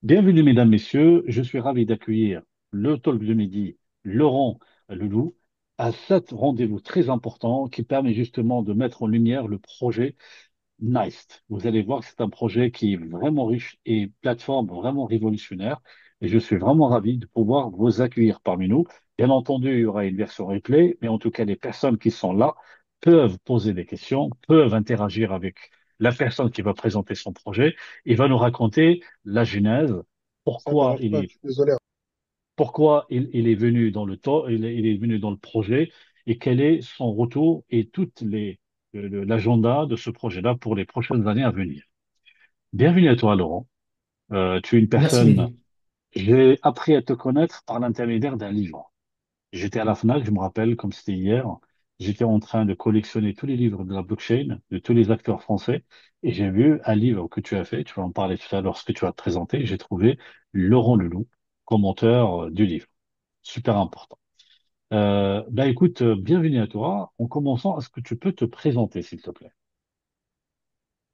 Bienvenue, mesdames, messieurs. Je suis ravi d'accueillir le talk de midi, Laurent Leloup, à cet rendez-vous très important qui permet justement de mettre en lumière le projet NICE. Vous allez voir que c'est un projet qui est vraiment riche et plateforme vraiment révolutionnaire. Et je suis vraiment ravi de pouvoir vous accueillir parmi nous. Bien entendu, il y aura une version replay, mais en tout cas, les personnes qui sont là peuvent poser des questions, peuvent interagir avec la personne qui va présenter son projet et va nous raconter la genèse, Ça pourquoi m'arrange il pas, je est, suis désolé. pourquoi il est venu dans il est venu dans le projet et quel est son retour et l'agenda de ce projet-là pour les prochaines années à venir. Bienvenue à toi, Laurent. Tu es une Merci personne, Mehdi. j'ai appris à te connaître par l'intermédiaire d'un livre. J'étais à la FNAC, je me rappelle comme c'était hier. J'étais en train de collectionner tous les livres de la blockchain, de tous les acteurs français, et j'ai vu un livre que tu as fait, tu vas en parler tout à l'heure, ce que tu as présenté, j'ai trouvé Laurent Leloup, commenteur du livre. Super important. Écoute, bienvenue à toi. En commençant, est-ce que tu peux te présenter, s'il te plaît?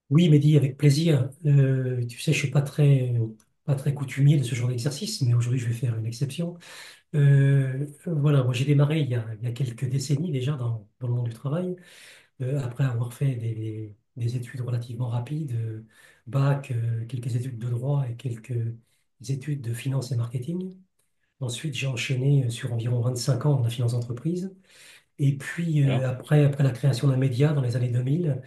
Oui Mehdi, avec plaisir. Tu sais, je suis pas très coutumier de ce genre d'exercice, mais aujourd'hui je vais faire une exception. Voilà, moi j'ai démarré il y a quelques décennies déjà dans le monde du travail, après avoir fait des études relativement rapides, bac, quelques études de droit et quelques études de finance et marketing. Ensuite, j'ai enchaîné sur environ 25 ans dans la finance d'entreprise. Et puis, Bien. après la création d'un média dans les années 2000,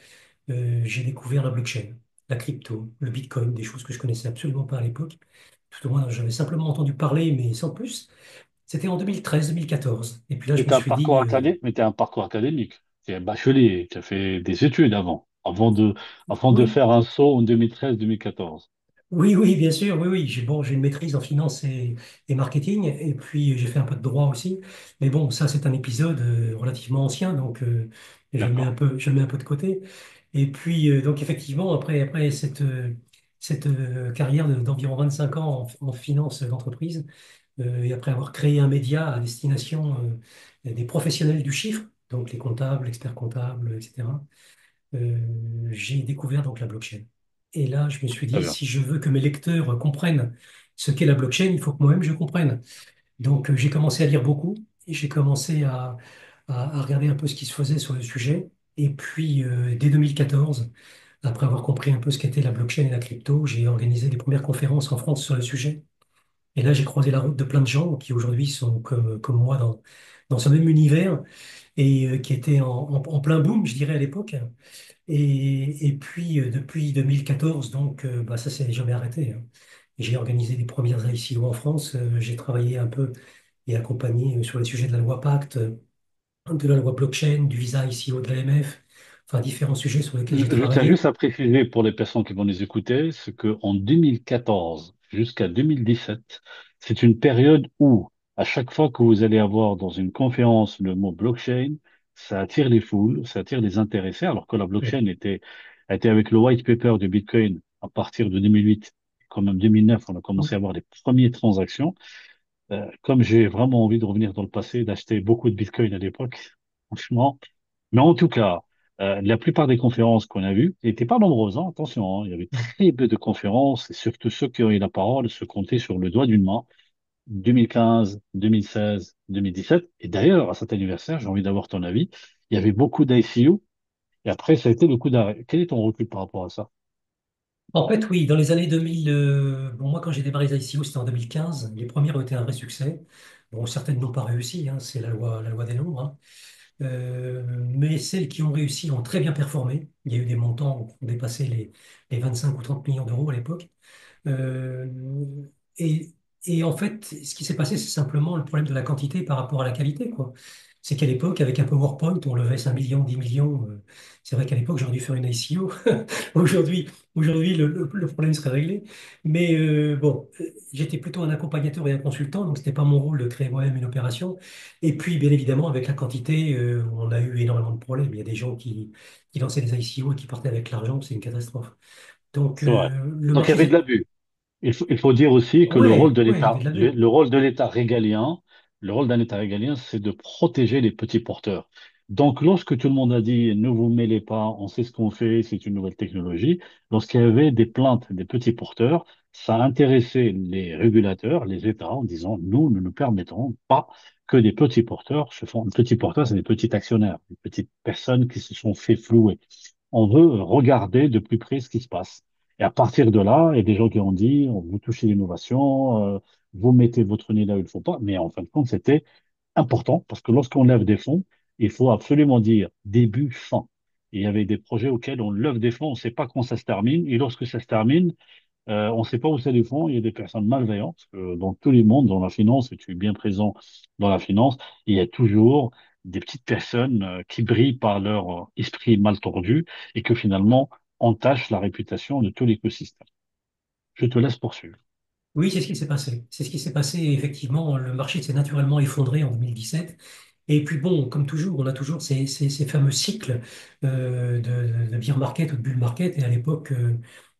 j'ai découvert la blockchain, la crypto, le Bitcoin, des choses que je connaissais absolument pas à l'époque. Tout au moins, j'avais simplement entendu parler, mais sans plus. C'était en 2013-2014. Et puis là, je me suis dit, Mais t'as un parcours académique. Tu es un bachelier, tu as fait des études avant de oui, faire un saut en 2013-2014. oui, oui, bien sûr, oui, oui. J'ai une maîtrise en finance et marketing, et puis j'ai fait un peu de droit aussi. Mais bon, ça, c'est un épisode relativement ancien, donc D'accord. je le mets un peu de côté. Et puis, donc effectivement, après cette carrière d'environ 25 ans en finance d'entreprise, et après avoir créé un média à destination des professionnels du chiffre, donc les comptables, experts comptables, etc., j'ai découvert donc la blockchain. Et là, je me suis Très dit, bien. si je veux que mes lecteurs comprennent ce qu'est la blockchain, il faut que moi-même je comprenne. Donc, j'ai commencé à lire beaucoup et j'ai commencé à regarder un peu ce qui se faisait sur le sujet. Et puis, dès 2014, après avoir compris un peu ce qu'était la blockchain et la crypto, j'ai organisé des premières conférences en France sur le sujet. Et là, j'ai croisé la route de plein de gens qui aujourd'hui sont comme moi dans ce même univers et qui étaient en plein boom, je dirais, à l'époque. Et puis, depuis 2014, donc, bah, ça s'est jamais arrêté, hein. J'ai organisé les premières ICO en France. J'ai travaillé un peu et accompagné sur les sujets de la loi Pacte, de la loi blockchain, du visa ICO de l'AMF, enfin différents sujets sur lesquels j'ai Je tiens travaillé. juste à préciser pour les personnes qui vont nous écouter, c'est qu'en 2014 jusqu'à 2017, c'est une période où, à chaque fois que vous allez avoir dans une conférence le mot blockchain, ça attire les foules, ça attire les intéressés, alors que la Oui. blockchain était avec le white paper du Bitcoin à partir de 2008, quand même 2009, on a commencé à avoir les premières transactions. Comme j'ai vraiment envie de revenir dans le passé, d'acheter beaucoup de Bitcoin à l'époque, franchement. Mais en tout cas, la plupart des conférences qu'on a vues n'étaient pas nombreuses, hein, attention, hein, il y avait très peu de conférences, et surtout ceux qui ont eu la parole se comptaient sur le doigt d'une main. 2015, 2016, 2017. Et d'ailleurs, à cet anniversaire, j'ai envie d'avoir ton avis. Il y avait beaucoup d'ICU, et après, ça a été le coup d'arrêt. Quel est ton recul par rapport à ça? En fait, oui, dans les années 2000, bon, moi, quand j'ai démarré les ICO, c'était en 2015. Les premières ont été un vrai succès. Bon, certaines n'ont pas réussi, hein, c'est la loi des nombres, hein. Mais celles qui ont réussi ont très bien performé. Il y a eu des montants qui ont dépassé les 25 ou 30 millions d'euros à l'époque. Euh, et, et en fait, ce qui s'est passé, c'est simplement le problème de la quantité par rapport à la qualité, quoi. C'est qu'à l'époque, avec un PowerPoint, on levait 5 millions, 10 millions. C'est vrai qu'à l'époque, j'aurais dû faire une ICO. Aujourd'hui, le problème serait réglé. Mais bon, j'étais plutôt un accompagnateur et un consultant, donc c'était pas mon rôle de créer moi-même une opération. Et puis, bien évidemment, avec la quantité, on a eu énormément de problèmes. Il y a des gens qui lançaient des ICO et qui partaient avec l'argent, c'est une catastrophe. Donc, C'est vrai. le Donc, il y marché avait de s'est... l'abus. Il faut dire aussi que le rôle Ouais, de ouais, il y avait l'État, de l'abus. le rôle de l'État régalien, le rôle d'un État régalien, c'est de protéger les petits porteurs. Donc, lorsque tout le monde a dit ne vous mêlez pas, on sait ce qu'on fait, c'est une nouvelle technologie, lorsqu'il y avait des plaintes des petits porteurs, ça a intéressé les régulateurs, les États, en disant nous ne nous permettrons pas que des petits porteurs se font. Les petits porteurs, c'est des petits actionnaires, des petites personnes qui se sont fait flouer. On veut regarder de plus près ce qui se passe. Et à partir de là, il y a des gens qui ont dit vous touchez l'innovation, vous mettez votre nez là où il ne faut pas. Mais en fin de compte, c'était important parce que lorsqu'on lève des fonds, il faut absolument dire début, fin. Et il y avait des projets auxquels on lève des fonds, on ne sait pas quand ça se termine. Et lorsque ça se termine, on ne sait pas où c'est les fonds. Il y a des personnes malveillantes dans tous les mondes, dans la finance, et tu es bien présent dans la finance. Il y a toujours des petites personnes qui brillent par leur esprit mal tordu et que finalement entachent la réputation de tout l'écosystème. Je te laisse poursuivre. Oui, c'est ce qui s'est passé. C'est ce qui s'est passé. Effectivement, le marché s'est naturellement effondré en 2017. Et puis bon, comme toujours, on a toujours ces fameux cycles de bear market ou de bull market. Et à l'époque,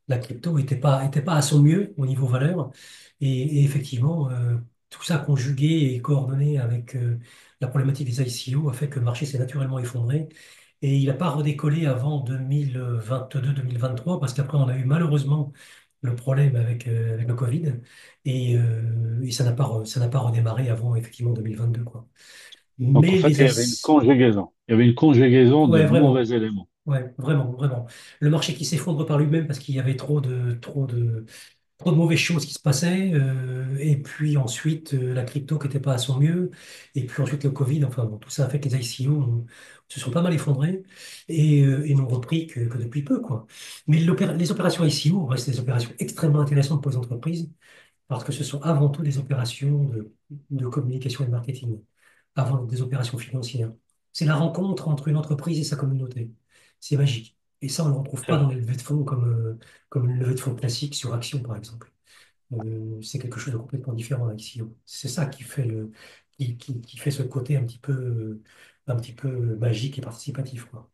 la crypto était pas à son mieux au niveau valeur. Et effectivement, tout ça conjugué et coordonné avec la problématique des ICO a fait que le marché s'est naturellement effondré. Et il n'a pas redécollé avant 2022-2023 parce qu'après, on a eu malheureusement le problème avec le Covid et ça n'a pas redémarré avant effectivement 2022, quoi. Donc en Mais fait, les il y avait une IC conjugaison. Il y avait une conjugaison de ouais, mauvais vraiment. éléments. Ouais, vraiment, vraiment. Le marché qui s'effondre par lui-même parce qu'il y avait trop de mauvaises choses qui se passaient. Et puis ensuite, la crypto qui n'était pas à son mieux. Et puis ensuite, le Covid. Enfin, bon, tout ça a fait que les ICO se sont pas mal effondrés et n'ont repris que depuis peu, quoi. Mais les opérations ICO restent des opérations extrêmement intéressantes pour les entreprises parce que ce sont avant tout des opérations de communication et de marketing, avant des opérations financières. C'est la rencontre entre une entreprise et sa communauté. C'est magique. Et ça, on ne le retrouve C'est pas dans vrai. les levées de fonds comme une levée de fonds classique sur action, par exemple. C'est quelque chose de complètement différent, la ICO. C'est ça qui fait qui fait ce côté un petit peu magique et participatif, quoi.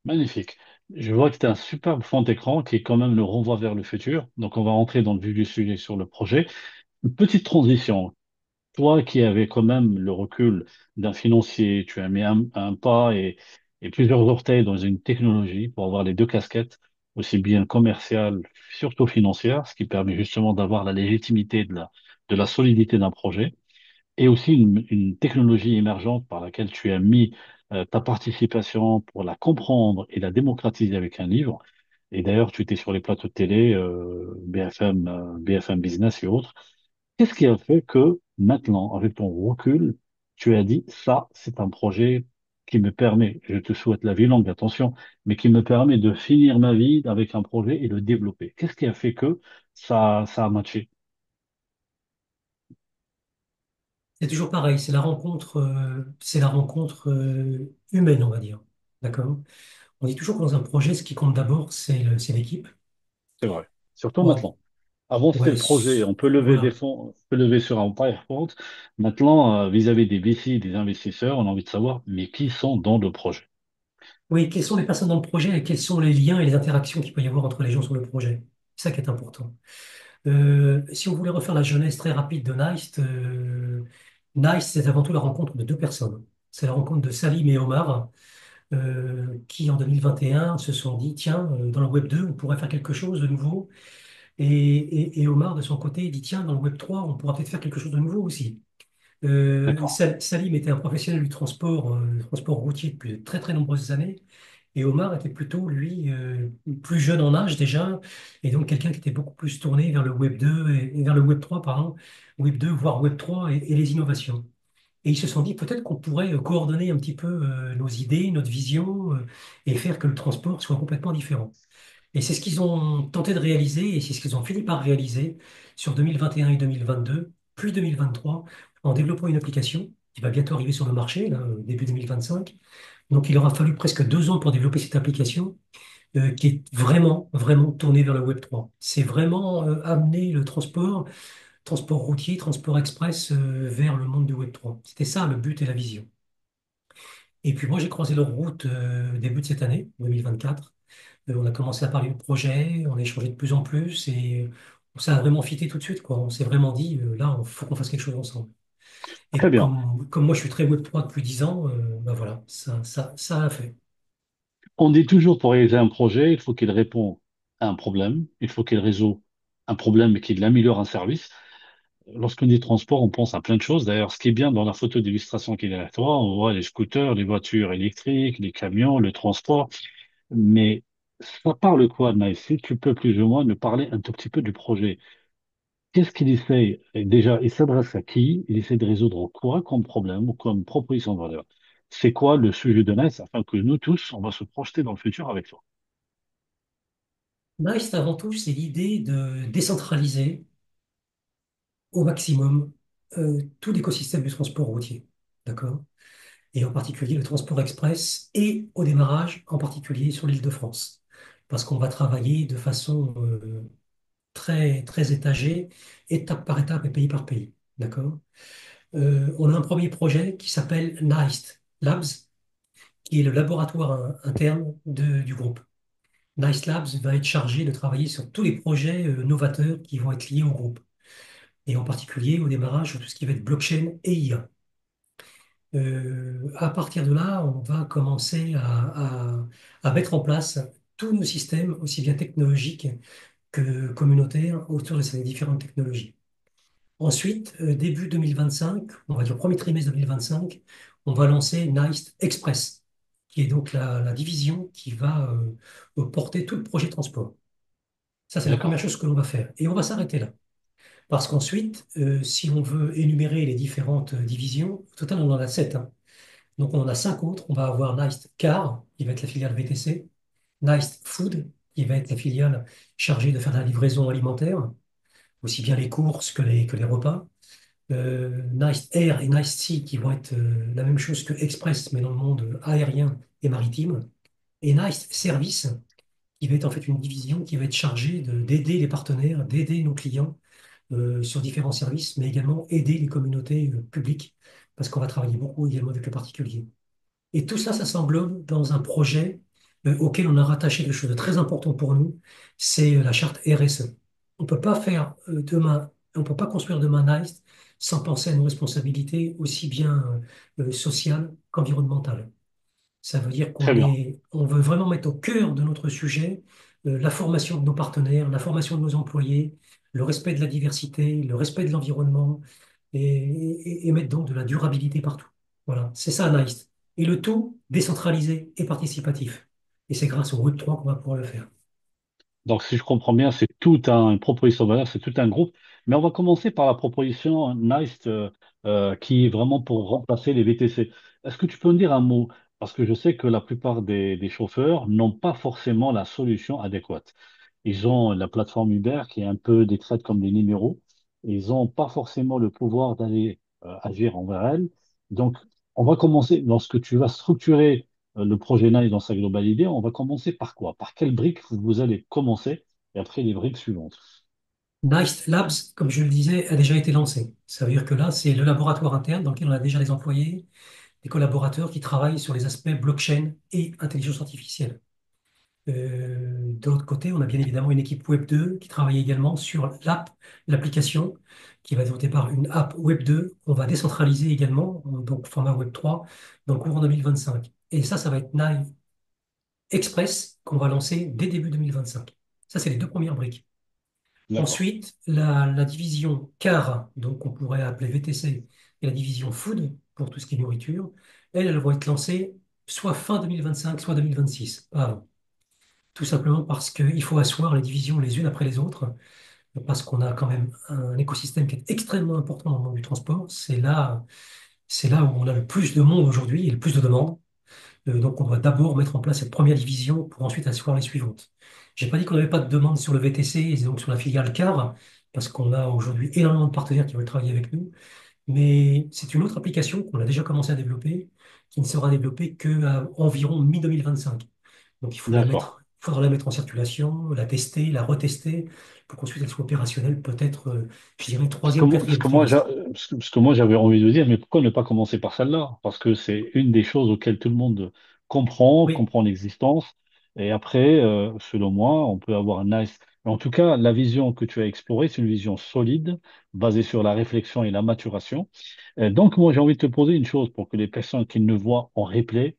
Magnifique. Je vois que tu as un superbe fond d'écran qui quand même nous renvoie vers le futur. Donc on va rentrer dans le vif du sujet sur le projet. Une petite transition. Toi qui avais quand même le recul d'un financier, tu as mis un pas et plusieurs orteils dans une technologie pour avoir les deux casquettes, aussi bien commerciale, surtout financière, ce qui permet justement d'avoir la légitimité de la solidité d'un projet, et aussi une technologie émergente par laquelle tu as mis ta participation pour la comprendre et la démocratiser avec un livre. Et d'ailleurs, tu étais sur les plateaux de télé, BFM, BFM Business et autres. Qu'est-ce qui a fait que maintenant, avec ton recul, tu as dit, ça, c'est un projet qui me permet, je te souhaite la vie longue, attention, mais qui me permet de finir ma vie avec un projet et le développer. Qu'est-ce qui a fait que ça a matché? C'est toujours pareil, c'est la rencontre humaine, on va dire. D'accord? On dit toujours que dans un projet, ce qui compte d'abord, c'est l'équipe. C'est vrai. Surtout Bon, maintenant. Avant, c'était ouais, le projet. On peut lever des voilà. fonds, on peut lever sur un PowerPoint. Maintenant, vis-à-vis des VC, des investisseurs, on a envie de savoir, mais qui sont dans le projet? Oui, quelles sont les personnes dans le projet et quels sont les liens et les interactions qu'il peut y avoir entre les gens sur le projet? C'est ça qui est important. Si on voulait refaire la jeunesse très rapide de Nice, Nice, c'est avant tout la rencontre de deux personnes. C'est la rencontre de Salim et Omar, qui en 2021 se sont dit, tiens, dans le Web 2, on pourrait faire quelque chose de nouveau. Et Omar, de son côté, dit, tiens, dans le Web 3, on pourra peut-être faire quelque chose de nouveau aussi. D'accord. Salim était un professionnel du transport routier depuis de très très nombreuses années. Et Omar était plutôt, lui, plus jeune en âge déjà, et donc quelqu'un qui était beaucoup plus tourné vers le Web 2 et vers le Web 3, pardon, Web 2, voire Web 3 et les innovations. Et ils se sont dit peut-être qu'on pourrait coordonner un petit peu nos idées, notre vision, et faire que le transport soit complètement différent. Et c'est ce qu'ils ont tenté de réaliser, et c'est ce qu'ils ont fini par réaliser sur 2021 et 2022, puis 2023, en développant une application qui va bientôt arriver sur le marché, là, début 2025. Donc il aura fallu presque 2 ans pour développer cette application qui est vraiment, vraiment tournée vers le Web 3. C'est vraiment amener le transport routier, transport express vers le monde du Web 3. C'était ça le but et la vision. Et puis moi j'ai croisé leur route début de cette année, 2024. On a commencé à parler du projet, on a échangé de plus en plus et ça a vraiment fité tout de suite, quoi. On s'est vraiment dit, là, il faut qu'on fasse quelque chose ensemble. Et Très bien. comme moi, je suis très Web3 depuis 10 ans, ben voilà, ça a fait. On dit toujours pour réaliser un projet, il faut qu'il réponde à un problème, il faut qu'il résout un problème et qu'il améliore un service. Lorsqu'on dit transport, on pense à plein de choses. D'ailleurs, ce qui est bien dans la photo d'illustration qu'il y a avec toi, on voit les scooters, les voitures électriques, les camions, le transport. Mais ça parle quoi, Naïs? Si tu peux plus ou moins nous parler un tout petit peu du projet. Qu'est-ce qu'il essaie? Et déjà, il s'adresse à qui? Il essaie de résoudre quoi comme problème ou comme proposition de valeur? C'est quoi le sujet de Nice afin que nous tous, on va se projeter dans le futur avec toi? Nice, avant tout, c'est l'idée de décentraliser au maximum tout l'écosystème du transport routier. D'accord? Et en particulier le transport express et au démarrage, en particulier sur l'Île-de-France. Parce qu'on va travailler de façon très, très étagée, étape par étape et pays par pays. D'accord? On a un premier projet qui s'appelle NICE Labs, qui est le laboratoire interne du groupe. NICE Labs va être chargé de travailler sur tous les projets novateurs qui vont être liés au groupe, et en particulier au démarrage sur tout ce qui va être blockchain et IA. À partir de là, on va commencer à mettre en place tous nos systèmes, aussi bien technologiques que communautaires, autour de ces différentes technologies. Ensuite, début 2025, on va dire premier trimestre 2025, on va lancer NICE Express, qui est donc la division qui va porter tout le projet transport. Ça, c'est la première D'accord. chose que l'on va faire. Et on va s'arrêter là. Parce qu'ensuite, si on veut énumérer les différentes divisions, au total, on en a sept, hein. Donc, on en a cinq autres. On va avoir NICE Car, qui va être la filiale VTC, NICE Food, qui va être la filiale chargée de faire de la livraison alimentaire, aussi bien les courses que les repas. Nice Air et Nice Sea qui vont être la même chose que Express, mais dans le monde aérien et maritime. Et Nice Service qui va être en fait une division qui va être chargée d'aider les partenaires, d'aider nos clients sur différents services, mais également aider les communautés publiques, parce qu'on va travailler beaucoup également avec le particulier. Et tout ça, ça s'englobe dans un projet auquel on a rattaché quelque chose de très important pour nous, c'est la charte RSE. On peut pas faire demain, on peut pas construire demain Nice sans penser à nos responsabilités aussi bien sociales qu'environnementales. Ça veut dire Très bien. on veut vraiment mettre au cœur de notre sujet la formation de nos partenaires, la formation de nos employés, le respect de la diversité, le respect de l'environnement et mettre donc de la durabilité partout. Voilà, c'est ça Nice. Et le tout décentralisé et participatif. Et c'est grâce au Web3 qu'on va pouvoir le faire. Donc, si je comprends bien, c'est tout un une proposition de valeur, c'est tout un groupe. Mais on va commencer par la proposition Nice qui est vraiment pour remplacer les VTC. Est-ce que tu peux me dire un mot? Parce que je sais que la plupart des chauffeurs n'ont pas forcément la solution adéquate. Ils ont la plateforme Uber qui est un peu décrite comme des numéros. Et ils n'ont pas forcément le pouvoir d'aller agir envers elle. Donc, on va commencer, lorsque tu vas structurer le projet NICE dans sa globalité, on va commencer par quoi? Par quelle brique vous allez commencer et après les briques suivantes? Nice Labs, comme je le disais, a déjà été lancé. Ça veut dire que là, c'est le laboratoire interne dans lequel on a déjà les employés, des collaborateurs qui travaillent sur les aspects blockchain et intelligence artificielle. De l'autre côté, on a bien évidemment une équipe Web 2 qui travaille également sur l'application, qui va être dotée par une app Web 2. On va décentraliser également, donc format Web 3, dans le courant 2025. Et ça va être Nine Express qu'on va lancer dès début 2025. Ça, c'est les deux premières briques. D'accord. Ensuite, la division Car, donc qu'on pourrait appeler VTC, et la division Food, pour tout ce qui est nourriture, elles vont être lancées soit fin 2025, soit 2026, pas avant. Tout simplement parce qu'il faut asseoir les divisions les unes après les autres, parce qu'on a quand même un écosystème qui est extrêmement important dans le monde du transport. C'est là où on a le plus de monde aujourd'hui et le plus de demandes. Donc on doit d'abord mettre en place cette première division pour ensuite asseoir les suivantes. J'ai pas dit qu'on n'avait pas de demande sur le VTC et donc sur la filiale CAR, parce qu'on a aujourd'hui énormément de partenaires qui veulent travailler avec nous. Mais c'est une autre application qu'on a déjà commencé à développer, qui ne sera développée qu'à environ mi-2025. Donc D'accord. il faudra la mettre en circulation, la tester, la retester, pour qu'ensuite elle soit opérationnelle, peut-être, je dirais, troisième ou Parce quatrième que moi, trimestre. parce que moi, j'avais envie de dire, mais pourquoi ne pas commencer par celle-là? Parce que c'est une des choses auxquelles tout le monde comprend, Oui, comprend l'existence. Et après, selon moi, on peut avoir un nice. En tout cas, la vision que tu as explorée, c'est une vision solide, basée sur la réflexion et la maturation. Donc, moi, j'ai envie de te poser une chose pour que les personnes qui ne voient en replay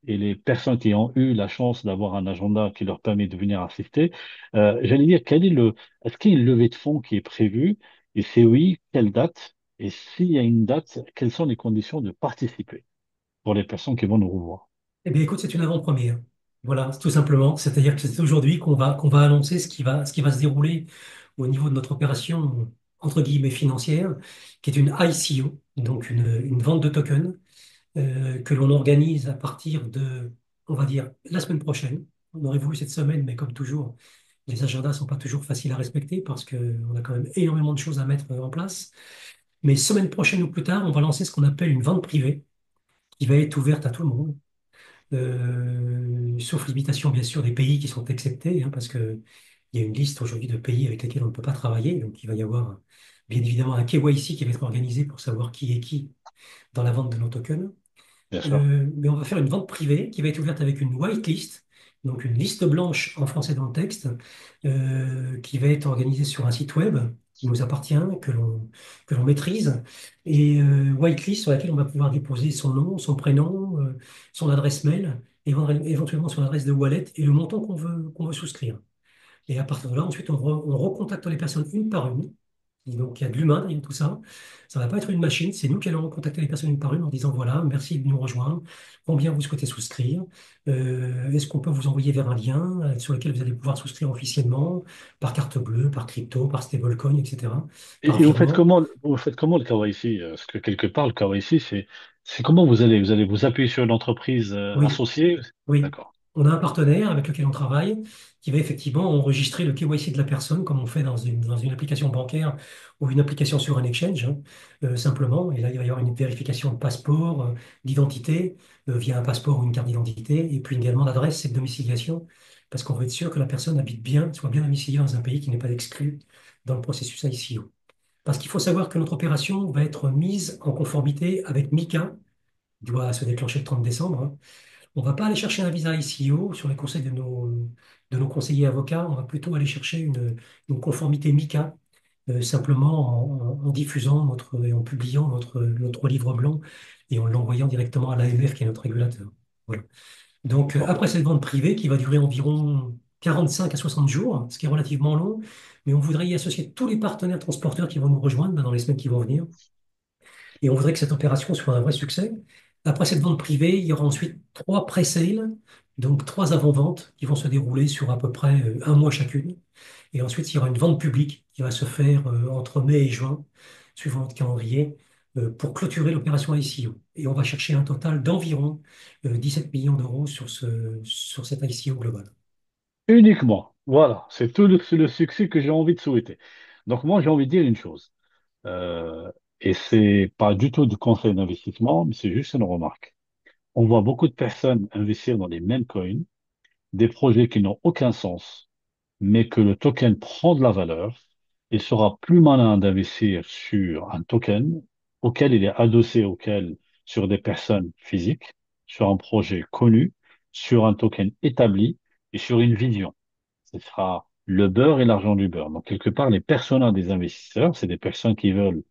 et les personnes qui ont eu la chance d'avoir un agenda qui leur permet de venir assister, j'allais dire, est-ce qu'il y a une levée de fonds qui est prévue? Et si oui, quelle date? Et s'il y a une date, quelles sont les conditions de participer pour les personnes qui vont nous revoir? Eh bien, écoute, c'est une avant-première. Voilà, tout simplement. C'est-à-dire que c'est aujourd'hui qu'on va annoncer ce qui va se dérouler au niveau de notre opération, entre guillemets, financière, qui est une ICO, donc une vente de tokens, que l'on organise à partir de, on va dire, la semaine prochaine. On aurait voulu cette semaine, mais comme toujours, les agendas sont pas toujours faciles à respecter parce qu'on a quand même énormément de choses à mettre en place. Mais semaine prochaine ou plus tard, on va lancer ce qu'on appelle une vente privée qui va être ouverte à tout le monde, sauf limitation bien sûr des pays qui sont exceptés, hein, parce que il y a une liste aujourd'hui de pays avec lesquels on ne peut pas travailler. Donc il va y avoir bien évidemment un KYC qui va être organisé pour savoir qui est qui dans la vente de nos tokens. Bien sûr. Mais on va faire une vente privée qui va être ouverte avec une whitelist, donc une liste blanche en français dans le texte, qui va être organisée sur un site web qui nous appartient, que l'on maîtrise, et whitelist sur laquelle on va pouvoir déposer son nom, son prénom, son adresse mail, éventuellement son adresse de wallet et le montant qu'on veut souscrire. Et à partir de là, ensuite, on recontacte les personnes une par une. Et donc, il y a de l'humain derrière tout ça. Ça ne va pas être une machine. C'est nous qui allons contacter les personnes une par une en disant, voilà, merci de nous rejoindre. Combien vous souhaitez souscrire? Est-ce qu'on peut vous envoyer vers un lien sur lequel vous allez pouvoir souscrire officiellement par carte bleue, par crypto, par stablecoin, etc., par Et virement? vous faites comment le KYC? Parce que quelque part, le KYC, c'est comment vous allez vous appuyer sur une entreprise Oui. associée? Oui, D'accord. on a un partenaire avec lequel on travaille qui va effectivement enregistrer le KYC de la personne comme on fait dans une application bancaire ou une application sur un exchange, hein, simplement. Et là, il va y avoir une vérification de passeport, d'identité, via un passeport ou une carte d'identité, et puis également l'adresse et de domiciliation, parce qu'on veut être sûr que la personne habite bien, soit bien domiciliée dans un pays qui n'est pas exclu dans le processus ICO. Parce qu'il faut savoir que notre opération va être mise en conformité avec MiCA, qui doit se déclencher le 30 décembre, hein. On ne va pas aller chercher un visa ICO sur les conseils de nos conseillers avocats. On va plutôt aller chercher une conformité MiCA, simplement en diffusant et en publiant notre livre blanc et en l'envoyant directement à l'AMF, qui est notre régulateur. Voilà. Donc, D'accord. après cette vente privée, qui va durer environ 45 à 60 jours, ce qui est relativement long, mais on voudrait y associer tous les partenaires transporteurs qui vont nous rejoindre dans les semaines qui vont venir. Et on voudrait que cette opération soit un vrai succès. Après cette vente privée, il y aura ensuite trois pré-sales, donc trois avant-ventes qui vont se dérouler sur à peu près un mois chacune. Et ensuite, il y aura une vente publique qui va se faire entre mai et juin, suivant notre calendrier, pour clôturer l'opération ICO. Et on va chercher un total d'environ 17 millions d'euros sur cette ICO globale. Uniquement. Voilà. C'est c'est le succès que j'ai envie de souhaiter. Donc, moi, j'ai envie de dire une chose. Euh, et c'est pas du tout du conseil d'investissement, mais c'est juste une remarque. On voit beaucoup de personnes investir dans les mêmes coins, des projets qui n'ont aucun sens, mais que le token prend de la valeur et sera plus malin d'investir sur un token auquel il est adossé sur des personnes physiques, sur un projet connu, sur un token établi et sur une vision. Ce sera le beurre et l'argent du beurre. Donc, quelque part, les personas des investisseurs, c'est des personnes qui veulent,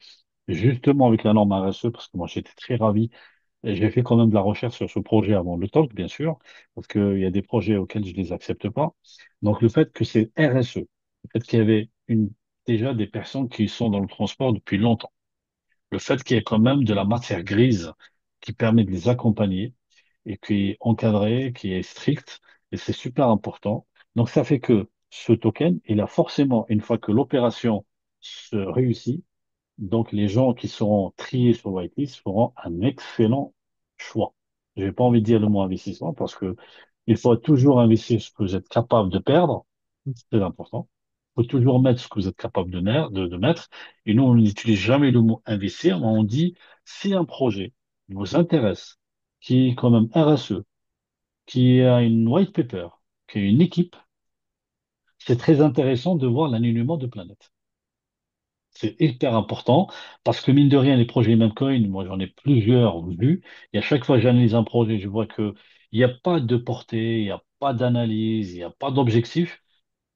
justement avec la norme RSE, parce que moi j'étais très ravi, et j'ai fait quand même de la recherche sur ce projet avant le talk, bien sûr, parce qu'il y a des projets auxquels je ne les accepte pas. Donc, le fait que c'est RSE, le fait qu'il y avait déjà des personnes qui sont dans le transport depuis longtemps, le fait qu'il y ait quand même de la matière grise qui permet de les accompagner et qui est encadré, qui est strict, et c'est super important. Donc, ça fait que ce token, il a forcément, une fois que l'opération se réussit, donc les gens qui seront triés sur whitelist feront un excellent choix. Je n'ai pas envie de dire le mot investissement parce que il faut toujours investir ce que vous êtes capable de perdre, c'est très important. Il faut toujours mettre ce que vous êtes capable de mettre. Et nous, on n'utilise jamais le mot investir, mais on dit si un projet vous intéresse, qui est quand même RSE, qui a une white paper, qui a une équipe, c'est très intéressant de voir l'alignement de planète. C'est hyper important parce que mine de rien, les projets Memcoin, moi j'en ai plusieurs vus. Et à chaque fois que j'analyse un projet, je vois que il n'y a pas de portée, il n'y a pas d'analyse, il n'y a pas d'objectif.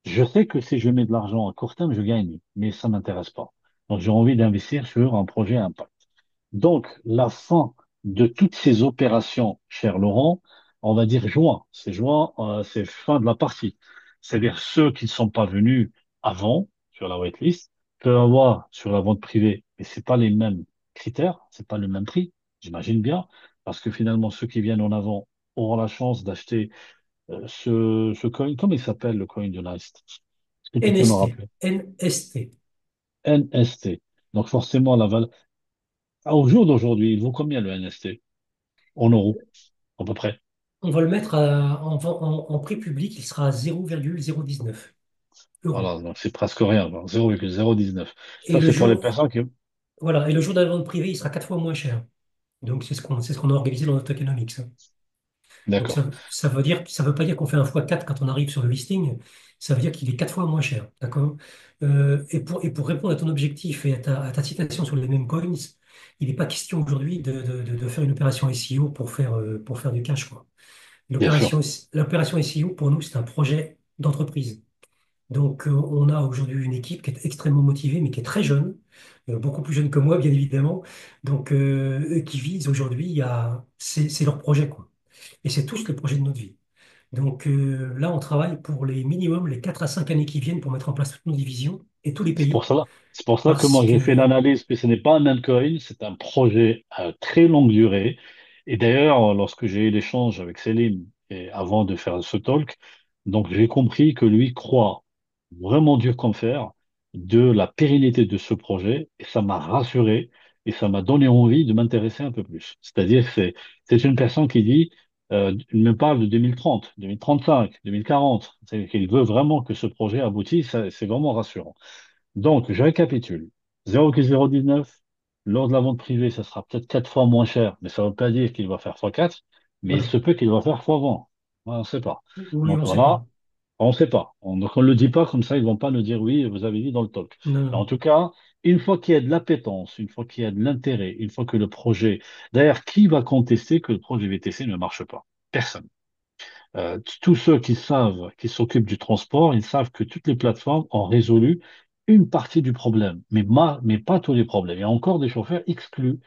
Je sais que si je mets de l'argent à court terme, je gagne, mais ça m'intéresse pas. Donc, j'ai envie d'investir sur un projet impact. Donc, la fin de toutes ces opérations, cher Laurent, on va dire juin, c'est fin de la partie. C'est-à-dire ceux qui ne sont pas venus avant sur la waitlist peuvent avoir sur la vente privée, mais c'est pas les mêmes critères, c'est pas le même prix, j'imagine bien, parce que finalement ceux qui viennent en avant auront la chance d'acheter ce coin. Comment il s'appelle le coin de Nest? Est-ce que tu peux me NST, rappeler? NST. NST. Donc forcément la valeur. Au jour d'aujourd'hui, il vaut combien le NST? En euros, à peu près. On va le mettre en prix public, il sera à 0,019 euros. Voilà, donc c'est presque rien, donc 0,019. Et Ça, le c'est pour les jour, personnes qui... voilà, et le jour de la vente privée, il sera 4 fois moins cher. Donc c'est ce qu'on a organisé dans notre tokenomics, hein. Donc D'accord. ça veut dire, ça veut pas dire qu'on fait un fois 4 quand on arrive sur le listing, ça veut dire qu'il est 4 fois moins cher, d'accord? Et pour répondre à ton objectif et à ta citation sur les mêmes coins, il n'est pas question aujourd'hui de faire une opération SEO pour faire du cash, quoi. Bien sûr. L'opération SEO, pour nous, c'est un projet d'entreprise. Donc, on a aujourd'hui une équipe qui est extrêmement motivée, mais qui est très jeune, beaucoup plus jeune que moi, bien évidemment. Donc, qui vise aujourd'hui c'est leur projet, quoi. Et c'est tous le projet de notre vie. Donc, là, on travaille pour les minimums, les 4 à 5 années qui viennent pour mettre en place toutes nos divisions et tous les C'est pays. pour cela. C'est pour ça que Parce moi, j'ai fait que, l'analyse que ce n'est pas un altcoin, c'est un projet à très longue durée. Et d'ailleurs, lorsque j'ai eu l'échange avec Céline et avant de faire ce talk, donc j'ai compris que lui croit vraiment dur comme fer de la pérennité de ce projet et ça m'a rassuré et ça m'a donné envie de m'intéresser un peu plus. C'est-à-dire, c'est une personne qui dit, il me parle de 2030, 2035, 2040. C'est qu'il veut vraiment que ce projet aboutisse. C'est vraiment rassurant. Donc, je récapitule. 0,019, lors de la vente privée, ça sera peut-être 4 fois moins cher, mais ça ne veut pas dire qu'il va faire fois 4, mais il voilà. se peut qu'il va faire fois 20. On ne sait pas. Oui, on Donc ne sait pas. voilà, on ne sait pas. Donc on ne le dit pas comme ça, ils vont pas nous dire oui, vous avez dit dans le talk. Non, Mais en non. tout cas, une fois qu'il y a de l'appétence, une fois qu'il y a de l'intérêt, une fois que le projet... D'ailleurs, qui va contester que le projet VTC ne marche pas? Personne. Tous ceux qui savent, qui s'occupent du transport, ils savent que toutes les plateformes ont résolu une partie du problème, mais pas tous les problèmes. Il y a encore des chauffeurs exclus.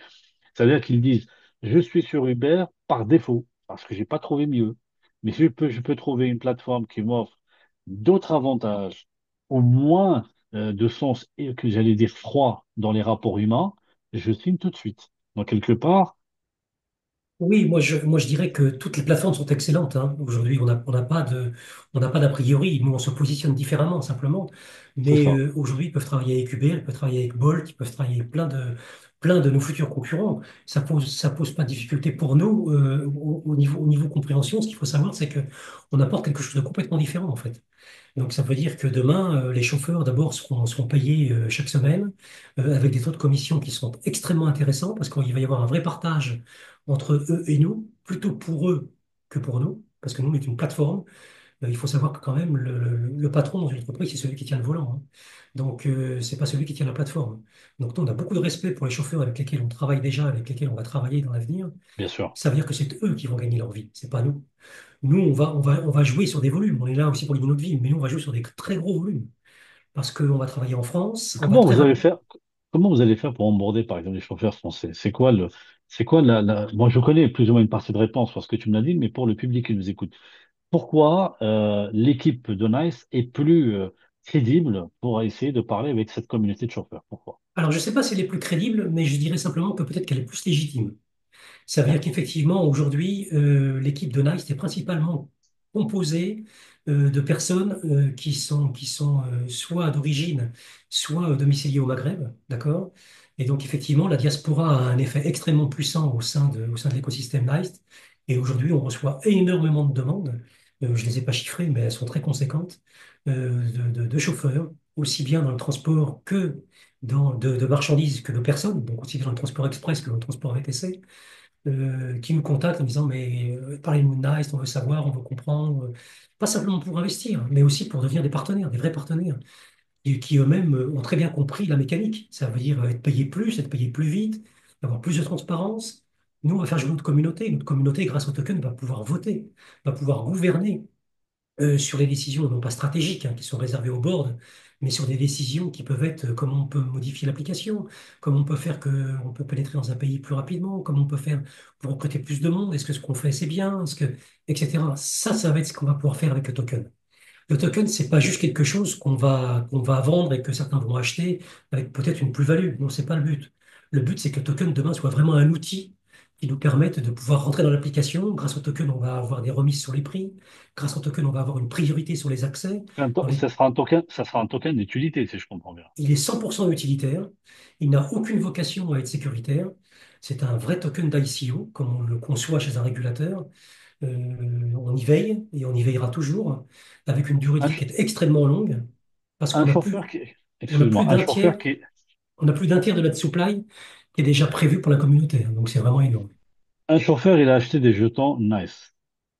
C'est-à-dire qu'ils disent, je suis sur Uber par défaut, parce que j'ai pas trouvé mieux. Mais si je peux trouver une plateforme qui m'offre d'autres avantages, au moins de sens, et que j'allais dire froid dans les rapports humains, je signe tout de suite. Donc, quelque part, Oui, moi je dirais que toutes les plateformes sont excellentes, hein. Aujourd'hui, on n'a pas d'a priori. Nous, on se positionne différemment, simplement. c'est Mais ça. aujourd'hui, ils peuvent travailler avec Uber, ils peuvent travailler avec Bolt, ils peuvent travailler avec plein de nos futurs concurrents. Ça pose pas de difficulté pour nous au niveau compréhension. Ce qu'il faut savoir, c'est que on apporte quelque chose de complètement différent, en fait. Donc ça veut dire que demain, les chauffeurs d'abord seront payés chaque semaine avec des taux de commission qui sont extrêmement intéressants parce qu'il va y avoir un vrai partage entre eux et nous, plutôt pour eux que pour nous, parce que nous, on est une plateforme. Il faut savoir que quand même, le patron dans une entreprise, c'est celui qui tient le volant, hein. Donc, c'est pas celui qui tient la plateforme. Donc, nous, on a beaucoup de respect pour les chauffeurs avec lesquels on travaille déjà, avec lesquels on va travailler dans l'avenir. Bien sûr. Ça veut dire que c'est eux qui vont gagner leur vie, c'est pas nous. Nous, on va jouer sur des volumes. On est là aussi pour gagner notre vie, mais nous, on va jouer sur des très gros volumes. Parce qu'on va travailler en France, on va Comment très vous allez rapide. faire, comment vous allez faire pour onboarder, par exemple, les chauffeurs français? C'est quoi moi, je connais plus ou moins une partie de réponse parce que tu me l'as dit, mais pour le public qui nous écoute, pourquoi l'équipe de Nice est plus crédible pour essayer de parler avec cette communauté de chauffeurs? Pourquoi? Alors, je ne sais pas si elle est plus crédible, mais je dirais simplement que peut-être qu'elle est plus légitime. Ça veut dire D'accord. qu'effectivement, aujourd'hui, l'équipe de Nice est principalement composée de personnes qui sont soit d'origine, soit domiciliées au Maghreb, d'accord? Et donc, effectivement, la diaspora a un effet extrêmement puissant au sein de l'écosystème Nice. Et aujourd'hui, on reçoit énormément de demandes. Je ne les ai pas chiffrées, mais elles sont très conséquentes, de chauffeurs, aussi bien dans le transport que de marchandises que de personnes, donc aussi bien dans le transport express que dans le transport VTC qui nous contactent en disant, mais parlez-nous de Nice, on veut savoir, on veut comprendre, pas simplement pour investir, mais aussi pour devenir des partenaires, des vrais partenaires, et qui eux-mêmes ont très bien compris la mécanique. Ça veut dire être payé plus vite, avoir plus de transparence, Nous, on va faire jouer notre communauté. Notre communauté, grâce au token, va pouvoir voter, va pouvoir gouverner sur les décisions non pas stratégiques, hein, qui sont réservées au board, mais sur des décisions qui peuvent être comment on peut modifier l'application, comment on peut faire que on peut pénétrer dans un pays plus rapidement, comment on peut faire pour recruter plus de monde, est-ce que ce qu'on fait c'est bien, est-ce que, etc. Ça va être ce qu'on va pouvoir faire avec le token. Le token, c'est pas juste quelque chose qu'on va vendre et que certains vont acheter avec peut-être une plus-value. Non, c'est pas le but. Le but, c'est que le token demain soit vraiment un outil qui nous permette de pouvoir rentrer dans l'application. Grâce au token, on va avoir des remises sur les prix. Grâce au token, on va avoir une priorité sur les accès. Dans les- Ça sera un token d'utilité, si je comprends bien. Il est 100% utilitaire. Il n'a aucune vocation à être sécuritaire. C'est un vrai token d'ICO, comme on le conçoit chez un régulateur. On y veille et on y veillera toujours avec une durée de Un, vie qui ch- est extrêmement longue parce un qu'on a chauffeur plus, qui, on a plus excuse-moi, un d'un chauffeur tiers, qui, on a plus d'un tiers de notre supply qui est déjà prévu pour la communauté, hein. Donc c'est vraiment énorme. un chauffeur, il a acheté des jetons Nice.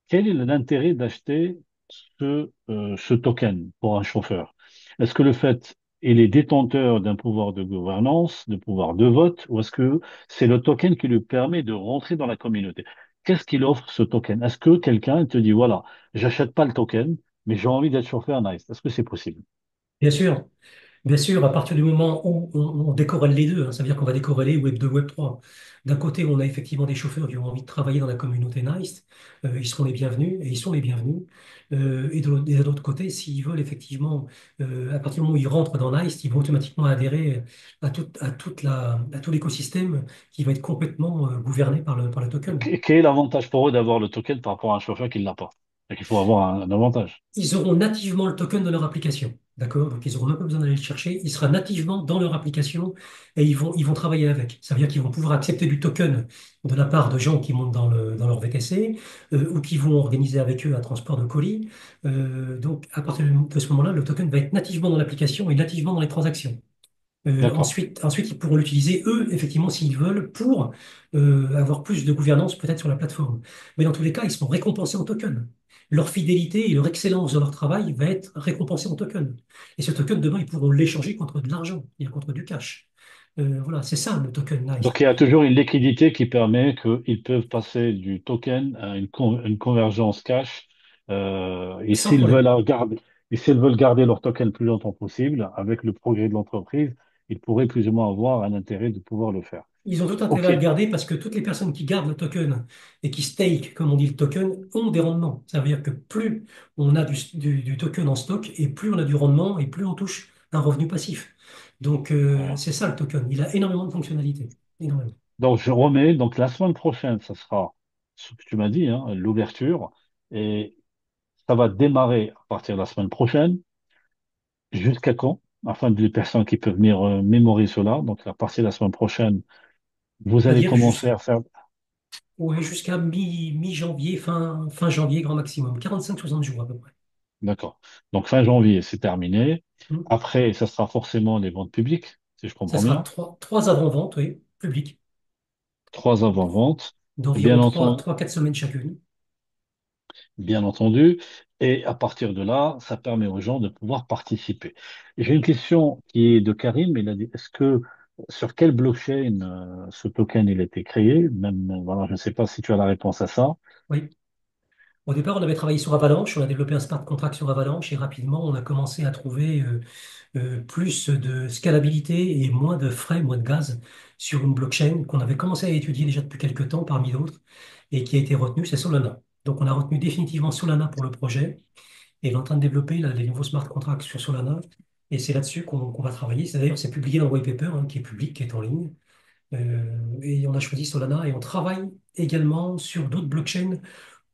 Quel est l'intérêt d'acheter ce token pour un chauffeur? Est-ce que le fait, il est détenteur d'un pouvoir de gouvernance, de pouvoir de vote, ou est-ce que c'est le token qui lui permet de rentrer dans la communauté? Qu'est-ce qu'il offre ce token? Est-ce que quelqu'un te dit, voilà, j'achète pas le token, mais j'ai envie d'être chauffeur Nice? Est-ce que c'est possible? Bien sûr, bien sûr, à partir du moment où on décorrèle les deux, hein, ça veut dire qu'on va décorréler Web 2, Web 3. D'un côté, on a effectivement des chauffeurs qui ont envie de travailler dans la communauté NICE, ils seront les bienvenus et ils sont les bienvenus. Et de l'autre côté, s'ils veulent effectivement, à partir du moment où ils rentrent dans NICE, ils vont automatiquement adhérer à tout l'écosystème qui va être complètement gouverné par le token. Quel est l'avantage pour eux d'avoir le token par rapport à un chauffeur qui ne l'a pas? Donc, il faut avoir un avantage. Ils auront nativement le token dans leur application. D'accord? Donc, ils n'auront même pas besoin d'aller le chercher. Il sera nativement dans leur application et ils vont travailler avec. Ça veut dire qu'ils vont pouvoir accepter du token de la part de gens qui montent dans leur VTC ou qui vont organiser avec eux un transport de colis. Donc, à partir de ce moment-là, le token va être nativement dans l'application et nativement dans les transactions. D'accord. Ensuite, ils pourront l'utiliser, eux, effectivement, s'ils veulent, pour avoir plus de gouvernance peut-être sur la plateforme. Mais dans tous les cas, ils seront récompensés en token. Leur fidélité et leur excellence dans leur travail va être récompensée en token. Et ce token, demain, ils pourront l'échanger contre de l'argent, c'est-à-dire contre du cash. Voilà, c'est ça le token Nice. Donc, il y a toujours une liquidité qui permet qu'ils peuvent passer du token à une convergence cash. Et Sans problème. s'ils veulent garder leur token le plus longtemps possible, avec le progrès de l'entreprise, ils pourraient plus ou moins avoir un intérêt de pouvoir le faire. Ils ont tout intérêt OK, à le garder parce que toutes les personnes qui gardent le token et qui stake, comme on dit le token, ont des rendements. Ça veut dire que plus on a du token en stock et plus on a du rendement et plus on touche un revenu passif. Donc voilà. c'est ça le token. Il a énormément de fonctionnalités. Énormément. Donc, je remets. Donc, la semaine prochaine, ça sera ce que tu m'as dit, hein, l'ouverture. Et ça va démarrer à partir de la semaine prochaine. Jusqu'à quand? Afin de les personnes qui peuvent venir mémoriser cela. Donc, à partir de la semaine prochaine, vous allez C'est-à-dire commencer à faire. ouais, jusqu'à mi-janvier, fin janvier, grand maximum. 45-60 jours à peu près. D'accord. Donc, fin janvier, c'est terminé. Hmm. Après, ça sera forcément les ventes publiques, si je Ça comprends sera bien. trois avant-ventes, oui, publiques, 3 avant-ventes. Et d'environ 3-4 semaines chacune. bien entendu. Et à partir de là, ça permet aux gens de pouvoir participer. Et j'ai une question qui est de Karim. Il a dit, est-ce que sur quelle blockchain ce token il a été créé? Même, voilà, je ne sais pas si tu as la réponse à ça. Oui. Au départ, on avait travaillé sur Avalanche, on a développé un smart contract sur Avalanche et rapidement, on a commencé à trouver plus de scalabilité et moins de frais, moins de gaz sur une blockchain qu'on avait commencé à étudier déjà depuis quelques temps parmi d'autres et qui a été retenue, c'est Solana. Donc, on a retenu définitivement Solana pour le projet et on est en train de développer là, les nouveaux smart contracts sur Solana et c'est là-dessus qu'on va travailler. D'ailleurs, c'est publié dans le white paper hein, qui est public, qui est en ligne. Et on a choisi Solana et on travaille également sur d'autres blockchains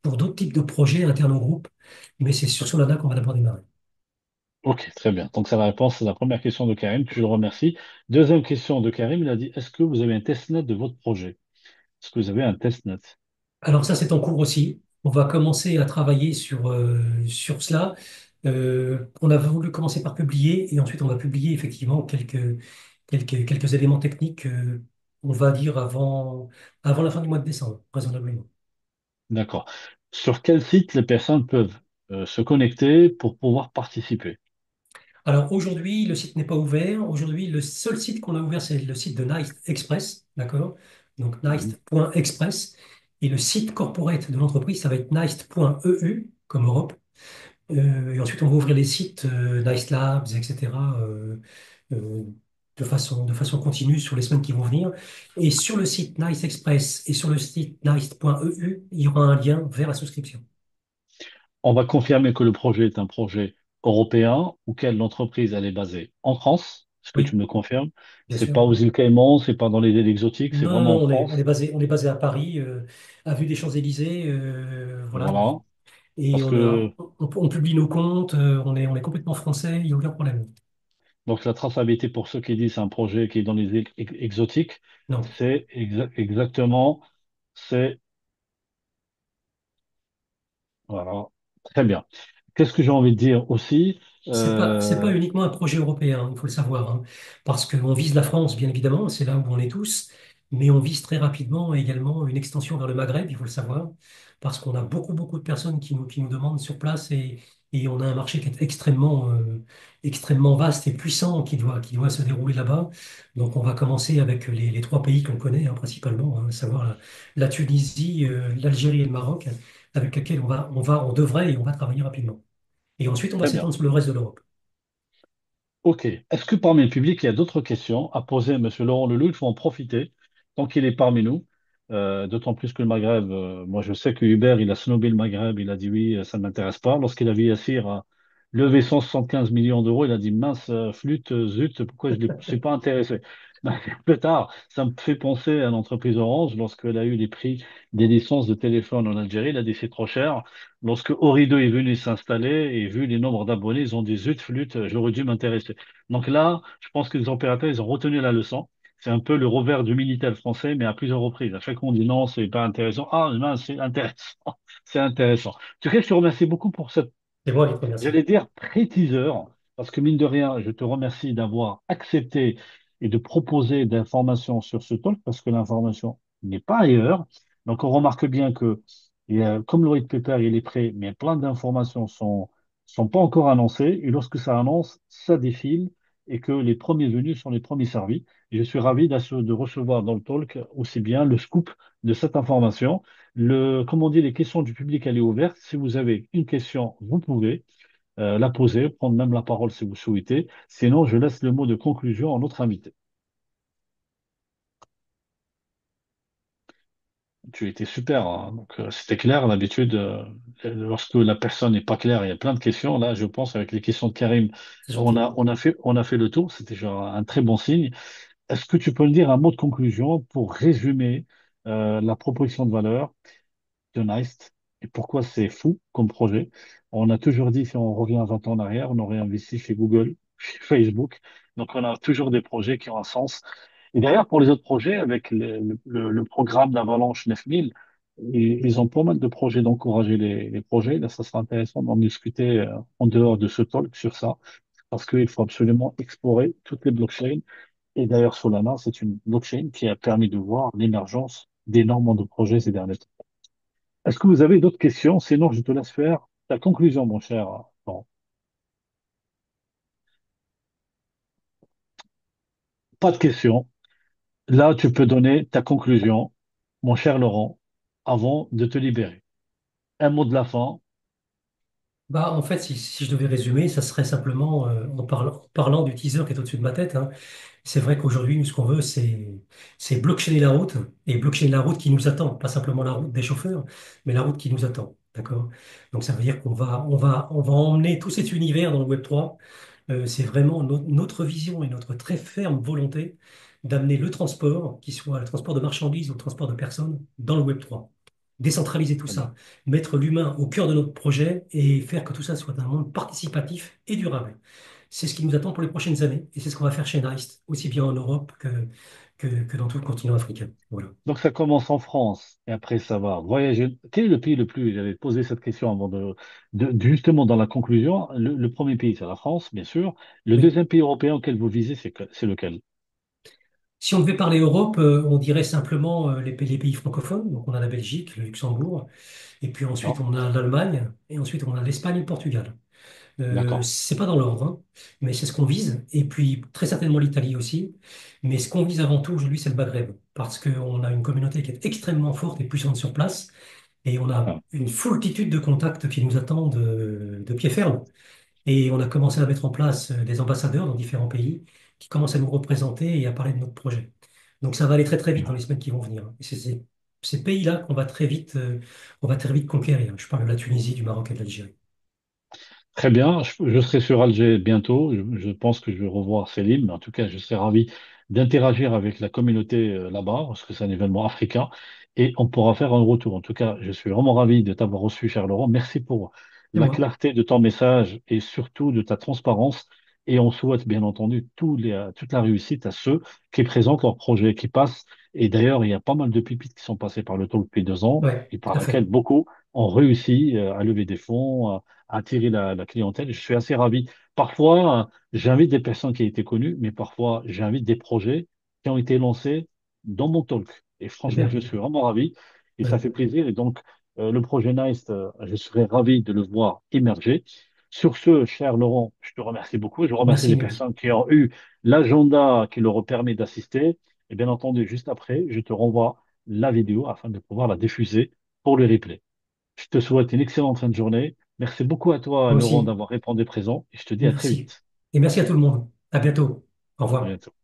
pour d'autres types de projets internes au groupe, mais c'est sur Solana qu'on va d'abord démarrer. Ok, très bien. Donc, c'est la réponse à la première question de Karim. Je le remercie. Deuxième question de Karim. Il a dit, est-ce que vous avez un testnet de votre projet? Est-ce que vous avez un testnet? Alors ça, c'est en cours aussi. On va commencer à travailler sur cela. On a voulu commencer par publier et ensuite on va publier effectivement quelques éléments techniques, on va dire avant la fin du mois de décembre, raisonnablement. D'accord. Sur quel site les personnes peuvent se connecter pour pouvoir participer? Alors aujourd'hui, le site n'est pas ouvert. Aujourd'hui, le seul site qu'on a ouvert, c'est le site de Nice Express, d'accord? donc Mhm. neist.express. Et le site corporate de l'entreprise, ça va être neist.eu, comme Europe. Et ensuite, on va ouvrir les sites Neist Labs, etc. euh, de façon continue sur les semaines qui vont venir. Et sur le site Neist Express et sur le site neist.eu, il y aura un lien vers la souscription. On va confirmer que le projet est un projet européen auquel l'entreprise elle est basée en France. Est-ce que tu Oui, me le confirmes? bien C'est sûr. pas aux îles Caïmans, c'est pas dans les îles exotiques, c'est Non, non, vraiment en non, on est France. basé à Paris, à vue des Champs-Élysées, voilà. Voilà. Et Parce que on publie nos comptes, on est complètement français, il n'y a aucun problème. donc la traçabilité pour ceux qui disent c'est un projet qui est dans les îles exotiques, Non. c'est exactement, c'est voilà. Très bien. Qu'est-ce que j'ai envie de dire aussi? C'est pas uniquement un projet européen, il faut le savoir, hein, parce qu'on vise la France, bien évidemment, c'est là où on est tous, mais on vise très rapidement également une extension vers le Maghreb, il faut le savoir, parce qu'on a beaucoup, beaucoup de personnes qui nous demandent sur place et on a un marché qui est extrêmement vaste et puissant qui doit se dérouler là-bas. Donc on va commencer avec les trois pays qu'on connaît, hein, principalement, hein, à savoir la Tunisie, l'Algérie et le Maroc, avec lesquels on devrait et on va travailler rapidement. Et ensuite, on va Très bien. s'étendre sur le reste de l'Europe. Ok. Est-ce que parmi le public, il y a d'autres questions à poser à M. Laurent Leloup? Il faut en profiter tant qu'il est parmi nous. D'autant plus que le Maghreb, moi je sais que Hubert, il a snobé le Maghreb, il a dit oui, ça ne m'intéresse pas. Lorsqu'il a vu Yassir lever 175 millions d'euros, il a dit mince, flûte, zut, pourquoi je ne suis pas intéressé? Plus tard, ça me fait penser à l'entreprise Orange, lorsqu'elle a eu les prix des licences de téléphone en Algérie, il a dit c'est trop cher. Lorsque Orido est venu s'installer et vu les nombres d'abonnés, ils ont dit zut, flûte, j'aurais dû m'intéresser. Donc là, je pense que les opérateurs, ils ont retenu la leçon. C'est un peu le revers du Minitel français, mais à plusieurs reprises. À chaque fois, on dit non, c'est pas intéressant. Ah, non, c'est intéressant. C'est intéressant. En tout cas, je te remercie beaucoup pour cette, C'est moi qui te remercie. j'allais dire, pré-teaser, parce que mine de rien, je te remercie d'avoir accepté et de proposer d'informations sur ce talk, parce que l'information n'est pas ailleurs. Donc, on remarque bien que, comme le white paper, il est prêt, mais plein d'informations sont pas encore annoncées. Et lorsque ça annonce, ça défile et que les premiers venus sont les premiers servis. Et je suis ravi de recevoir dans le talk aussi bien le scoop de cette information. Comme on dit, les questions du public, elle est ouverte. Si vous avez une question, vous pouvez la poser, prendre même la parole si vous souhaitez. Sinon, je laisse le mot de conclusion à notre invité. Tu étais super, hein. Donc, c'était clair. D'habitude, lorsque la personne n'est pas claire, il y a plein de questions. Là, je pense, avec les questions de Karim, C'est gentil. on a fait le tour. C'était genre un très bon signe. Est-ce que tu peux me dire un mot de conclusion pour résumer la proposition de valeur de Neist et pourquoi c'est fou comme projet? On a toujours dit, si on revient 20 ans en arrière, on aurait investi chez Google, chez Facebook. Donc, on a toujours des projets qui ont un sens. Et d'ailleurs, pour les autres projets, avec le programme d'Avalanche 9000, ils ont pas mal de projets d'encourager les projets. Là, ça sera intéressant d'en discuter en dehors de ce talk sur ça, parce qu'il faut absolument explorer toutes les blockchains. Et d'ailleurs, Solana, c'est une blockchain qui a permis de voir l'émergence d'énormément de projets ces derniers temps. Est-ce que vous avez d'autres questions? Sinon, je te laisse faire ta conclusion, mon cher. Bon, pas de questions. Là, tu peux donner ta conclusion, mon cher Laurent, avant de te libérer. Un mot de la fin. Bah, en fait, si je devais résumer, ça serait simplement en parlant du teaser qui est au-dessus de ma tête, hein. C'est vrai qu'aujourd'hui, nous, ce qu'on veut, c'est blockchainer la route et blockchainer la route qui nous attend, pas simplement la route des chauffeurs, mais la route qui nous attend. D'accord? Donc, ça veut dire qu'on va emmener tout cet univers dans le Web3. C'est vraiment notre vision et notre très ferme volonté d'amener le transport, qui soit le transport de marchandises ou le transport de personnes, dans le Web3. Décentraliser tout Très bien. ça, mettre l'humain au cœur de notre projet et faire que tout ça soit un monde participatif et durable. C'est ce qui nous attend pour les prochaines années et c'est ce qu'on va faire chez Neist, aussi bien en Europe que dans tout le continent africain. Voilà. Donc, ça commence en France et après, ça va voyager. Quel est le pays le plus, j'avais posé cette question avant justement dans la conclusion. Le premier pays, c'est la France, bien sûr. Le Oui. deuxième pays européen auquel vous visez, c'est lequel? Si on devait parler Europe, on dirait simplement les pays francophones. Donc on a la Belgique, le Luxembourg, et puis ensuite D'accord? on a l'Allemagne, et ensuite on a l'Espagne et le Portugal. D'accord. C'est pas dans l'ordre, hein, mais c'est ce qu'on vise. Et puis très certainement l'Italie aussi. Mais ce qu'on vise avant tout aujourd'hui, c'est le Maghreb. parce qu'on a une communauté qui est extrêmement forte et puissante sur place et on a Ah, une foultitude de contacts qui nous attendent de pied ferme. Et on a commencé à mettre en place des ambassadeurs dans différents pays qui commencent à nous représenter et à parler de notre projet. Donc ça va aller très très vite dans les semaines qui vont venir. Et c'est ces pays-là on va très vite conquérir. Je parle de la Tunisie, du Maroc et de l'Algérie. très bien, je serai sur Alger bientôt. Je pense que je vais revoir Selim, mais en tout cas, je serai ravi d'interagir avec la communauté là-bas, parce que c'est un événement africain, et on pourra faire un retour. En tout cas, je suis vraiment ravi de t'avoir reçu, cher Laurent. Merci pour Et la moi, clarté de ton message et surtout de ta transparence. Et on souhaite bien entendu toute la réussite à ceux qui présentent leurs projets, qui passent. Et d'ailleurs, il y a pas mal de pépites qui sont passées par le talk depuis 2 ans, ouais, et tout par à laquelle fait. beaucoup ont réussi à lever des fonds, attirer la clientèle. Je suis assez ravi. Parfois, j'invite des personnes qui ont été connues, mais parfois, j'invite des projets qui ont été lancés dans mon talk. Et C'est franchement, je bien. suis vraiment ravi et ça Ouais. fait plaisir. Et donc, le projet NICE, je serais ravi de le voir émerger. Sur ce, cher Laurent, je te remercie beaucoup. Je remercie Merci, les Mehdi. personnes qui ont eu l'agenda qui leur permet d'assister. Et bien entendu, juste après, je te renvoie la vidéo afin de pouvoir la diffuser pour le replay. Je te souhaite une excellente fin de journée. Merci beaucoup à toi, Moi Laurent, aussi. d'avoir répondu présent et je te dis à très Merci. vite. Et merci à tout le monde. À bientôt. Au À revoir. bientôt.